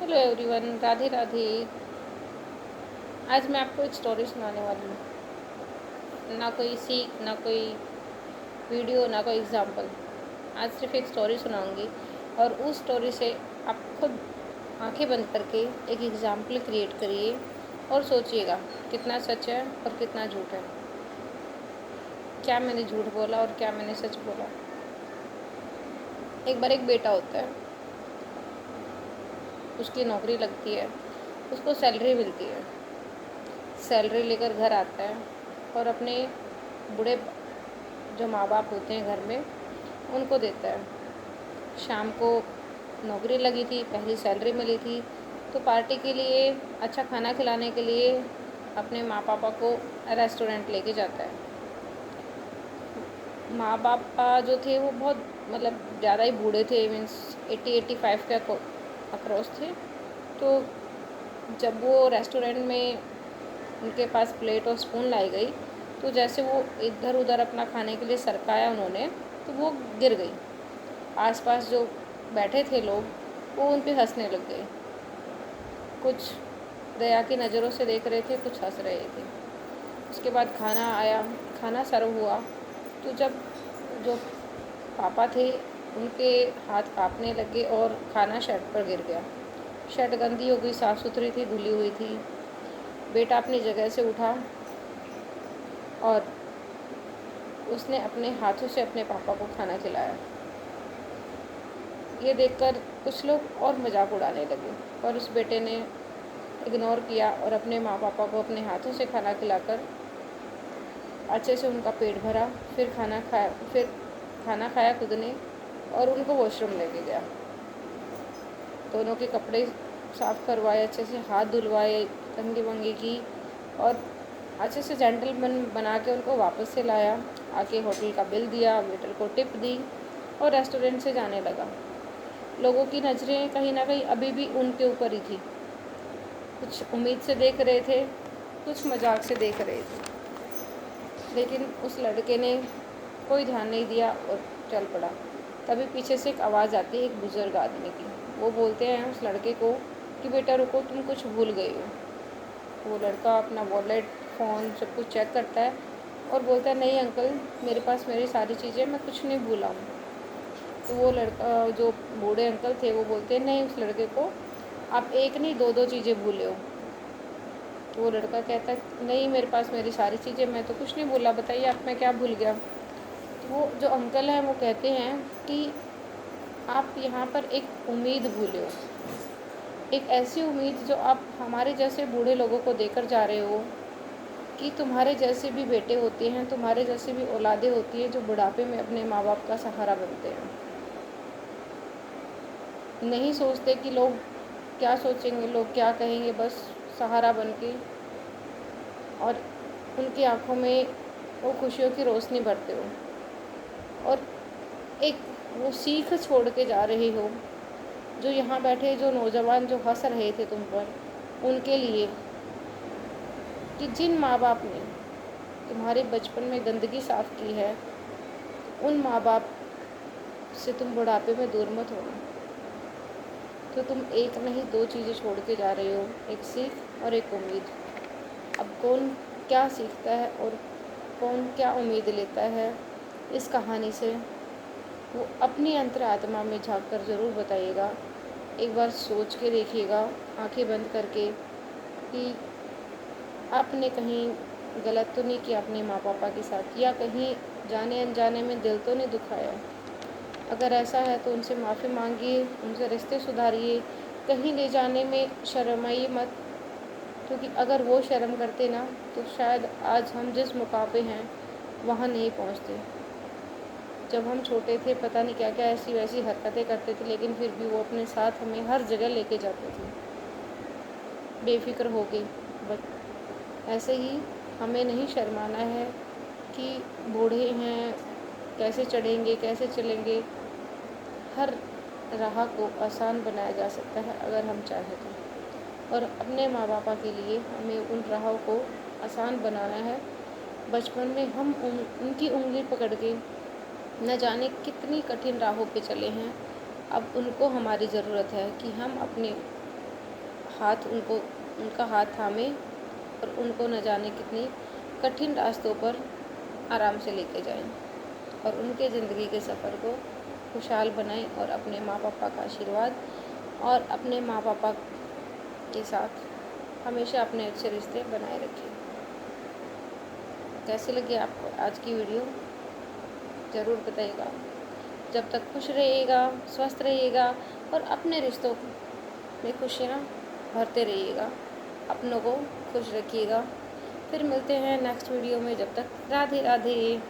Hello everyone, Radhe Radhe. आज मैं आपको एक स्टोरी सुनाने वाली हूँ। ना कोई सीख, ना कोई वीडियो, ना कोई एग्जाम्पल। आज सिर्फ एक स्टोरी सुनाऊंगी और उस स्टोरी से आप खुद आंखें बंद करके एक एग्जाम्पल क्रिएट करिए और सोचिएगा कितना सच है और कितना झूठ है। क्या मैंने झूठ बोला और क्या मैंने सच बोला। एक बार एक बेटा होता है, उसकी नौकरी लगती है, उसको सैलरी मिलती है। सैलरी लेकर घर आता है और अपने बूढ़े जो माँ बाप होते हैं घर में उनको देता है। शाम को नौकरी लगी थी, पहली सैलरी मिली थी, तो पार्टी के लिए, अच्छा खाना खिलाने के लिए अपने माँ पापा को रेस्टोरेंट लेके जाता है। माँ पापा जो थे वो बहुत मतलब ज़्यादा ही बूढ़े थे, मीन्स 80-85 के अक्रॉस थे। तो जब वो रेस्टोरेंट में उनके पास प्लेट और स्पून लाई गई, तो जैसे वो इधर उधर अपना खाने के लिए सरकाया उन्होंने, तो वो गिर गई। आसपास जो बैठे थे लोग वो उन पे हंसने लग गए। कुछ दया की नज़रों से देख रहे थे, कुछ हंस रहे थे। उसके बाद खाना आया, खाना सर्व हुआ, तो जब जो पापा थे उनके हाथ कांपने लगे और खाना शर्ट पर गिर गया। शर्ट गंदी हो गई, साफ़ सुथरी थी, धुली हुई थी। बेटा अपनी जगह से उठा और उसने अपने हाथों से अपने पापा को खाना खिलाया। ये देखकर कुछ लोग और मजाक उड़ाने लगे, पर उस बेटे ने इग्नोर किया और अपने माँ पापा को अपने हाथों से खाना खिलाकर अच्छे से उनका पेट भरा। फिर खाना खाया खुद ने और उनको वॉशरूम लेके गया। दोनों के कपड़े साफ़ करवाए, अच्छे से हाथ धुलवाए, कंघी वंगी की और अच्छे से जेंटलमैन बना के उनको वापस से लाया। आके होटल का बिल दिया, वेटर को टिप दी और रेस्टोरेंट से जाने लगा। लोगों की नज़रें कहीं ना कहीं अभी भी उनके ऊपर ही थी। कुछ उम्मीद से देख रहे थे, कुछ मजाक से देख रहे थे, लेकिन उस लड़के ने कोई ध्यान नहीं दिया और चल पड़ा। तभी पीछे से एक आवाज़ आती है एक बुज़ुर्ग आदमी की। वो बोलते हैं उस लड़के को कि बेटा रुको, तुम कुछ भूल गए हो। वो लड़का अपना वॉलेट, फ़ोन सब कुछ चेक करता है और बोलता है नहीं अंकल, मेरे पास मेरी सारी चीज़ें, मैं कुछ नहीं भूला हूँ। तो वो लड़का, जो बूढ़े अंकल थे, वो बोलते हैं नहीं उस लड़के को, आप एक नहीं दो दो चीज़ें भूले हो। तो वो लड़का कहता है नहीं मेरे पास मेरी सारी चीज़ें, मैं तो कुछ नहीं भूला, बताइए आप मैं क्या भूल गया। तो वो जो अंकल हैं वो कहते हैं कि आप यहाँ पर एक उम्मीद भूले हो, एक ऐसी उम्मीद जो आप हमारे जैसे बूढ़े लोगों को देकर जा रहे हो कि तुम्हारे जैसे भी बेटे होते हैं, तुम्हारे जैसे भी औलादें होती हैं जो बुढ़ापे में अपने माँ बाप का सहारा बनते हैं। नहीं सोचते कि लोग क्या सोचेंगे, लोग क्या कहेंगे, बस सहारा बन के, और उनकी आँखों में वो खुशियों की रोशनी भरते हो और एक वो सीख छोड़ के जा रहे हो। जो यहाँ बैठे जो नौजवान जो हंस रहे थे तुम पर, उनके लिए कि जिन माँ बाप ने तुम्हारे बचपन में गंदगी साफ़ की है, उन माँ बाप से तुम बुढ़ापे में दूर मत होना। तो तुम एक नहीं दो चीज़ें छोड़ के जा रहे हो, एक सीख और एक उम्मीद। अब कौन क्या सीखता है और कौन क्या उम्मीद लेता है इस कहानी से, वो अपनी अंतरात्मा में झाँक कर ज़रूर बताइएगा। एक बार सोच के देखिएगा आंखें बंद करके कि आपने कहीं गलत तो नहीं किया अपने माँ पापा के साथ, या कहीं जाने अनजाने में दिल तो नहीं दुखाया। अगर ऐसा है तो उनसे माफ़ी मांगिए, उनसे रिश्ते सुधारिए। कहीं ले जाने में शर्माइए मत, क्योंकि अगर वो शर्म करते ना तो शायद आज हम जिस मुकाम पे हैं वहाँ नहीं पहुँचते। जब हम छोटे थे पता नहीं क्या क्या ऐसी वैसी हरकतें करते थे, लेकिन फिर भी वो अपने साथ हमें हर जगह लेके जाते थे बेफिक्र होके। बट ऐसे ही हमें नहीं शर्माना है कि बूढ़े हैं, कैसे चढ़ेंगे कैसे चलेंगे। हर राह को आसान बनाया जा सकता है अगर हम चाहें तो, और अपने माँ बापा के लिए हमें उन राहों को आसान बनाना है। बचपन में हम उनकी उंगली पकड़ के न जाने कितनी कठिन राहों पे चले हैं। अब उनको हमारी ज़रूरत है कि हम अपने उनका हाथ थामे और उनको न जाने कितनी कठिन रास्तों पर आराम से लेके जाएं और उनके ज़िंदगी के सफ़र को खुशहाल बनाएं और अपने माँ पापा का आशीर्वाद और अपने माँ पापा के साथ हमेशा अपने अच्छे रिश्ते बनाए रखें। कैसी लगी आपको आज की वीडियो ज़रूर बताइएगा। जब तक खुश रहिएगा, स्वस्थ रहिएगा और अपने रिश्तों में खुशियाँ भरते रहिएगा, अपनों को खुश रखिएगा। फिर मिलते हैं नेक्स्ट वीडियो में। जब तक राधे राधे।